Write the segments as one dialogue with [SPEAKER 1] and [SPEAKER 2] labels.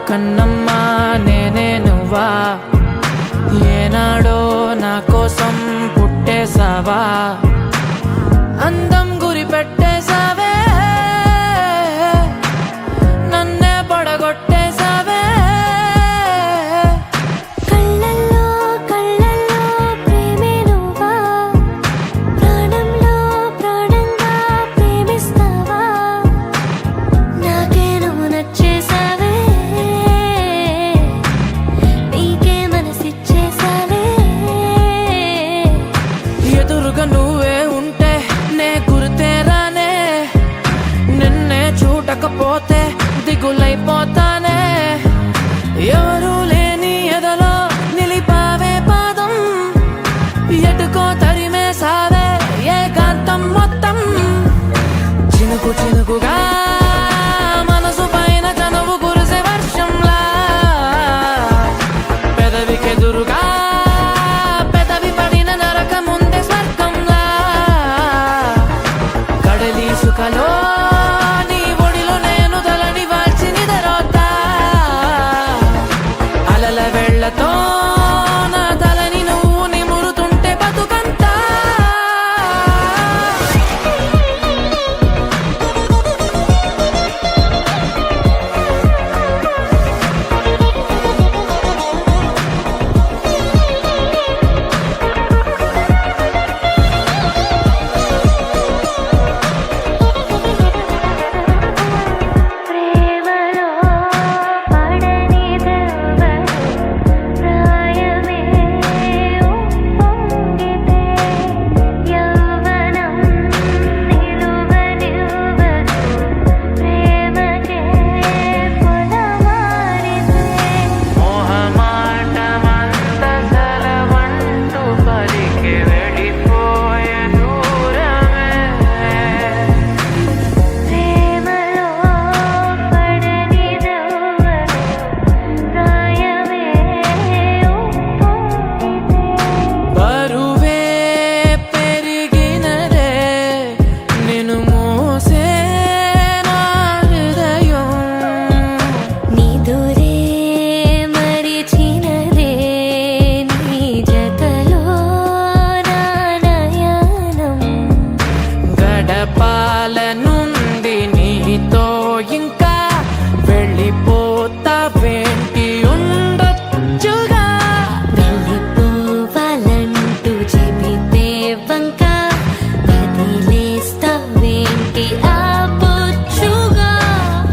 [SPEAKER 1] కన్నమ్మా నేనే నువ్వా, ఏనాడో నా కోసం పుట్టేసావా, అందం గురి పెట్టేసావే, నన్నే పడగొట్టేసావే.
[SPEAKER 2] కళ్ళల్లో కళ్ళల్లో ప్రేమే నువ్వా, ప్రాణంలో ప్రాణంగా ప్రేమిస్తావా, నాకే నువ్వు నచ్చేసావే, నీకే మనసిచ్చేసావే.
[SPEAKER 1] ఎదురుగా నువ్వే ఉంటే నే గుర్తేరానే, నిన్నే చూడకపోతే దిగులైపోతానే. ఎవరు లేని ఎదలో నిలిపావే పాదం, ఎటుకో తరిమేసావే ఏకాంతం మొత్తం. చినుకు చినుకుగా మనసు పైన చనువు కురిసే వర్షంలా, పెదవికెదురుగా పెదవి పడిన నరక ముందే స్వర్గంలా. కడలి సుఖలో నీ ఒడిలో నేను తలని వాల్చి నిదరోతా, అలల వెళ్ళతో నా తలని నువ్వు నిమురుతుంటే బతుకంతా.
[SPEAKER 2] ప్రేమలో పడని దెవ్వరు ప్రాయమే ఉప్పొంగితే, యవ్వనం నిలువనివ్వదు ప్రేమకే పొలమారితే.
[SPEAKER 1] మోహమాటమంత సెలవంటూ పలికి వెళ్ళిపోయే దూరమే.
[SPEAKER 2] ప్రేమలో పడని దెవ్వరు ప్రాయమే ఉప్పొంగితే.
[SPEAKER 1] బరువే పెరిగినదే నిన్ను మోసే నా హృదయం,
[SPEAKER 2] నిదురే మరిచినదే నీ జతలో నా నయనం.
[SPEAKER 1] గడపాల నుండి నీతో ఇంకా వెళ్ళిపోతావేంటి ఉండొచ్చుగా.
[SPEAKER 2] వెళ్ళిపోవాలంటూ చెబితే వంక వదిలేస్తావేంటి ఆపొచ్చుగా.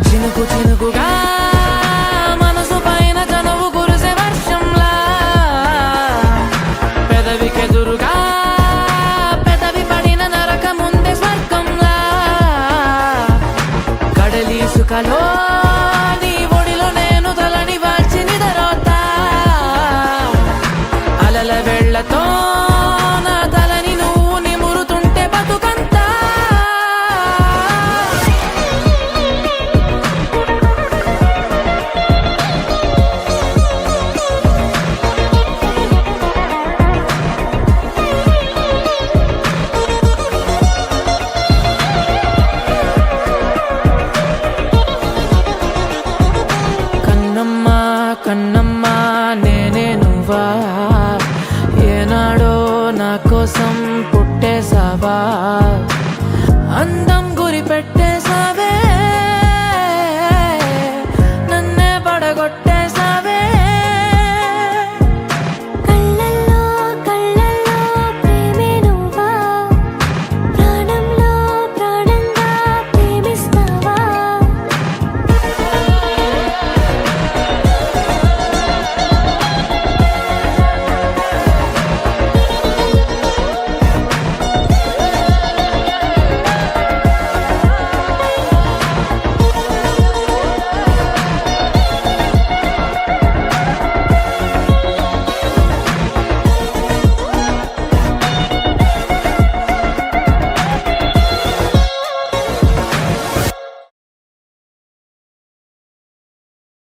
[SPEAKER 1] చినుకు చినుకుగా మనసు పైన చనువు కురిసే వర్షంలా, పెదవికెదురుగా పెదవి పడిన నరక ముందే స్వర్గంలా. కడలి సుఖలో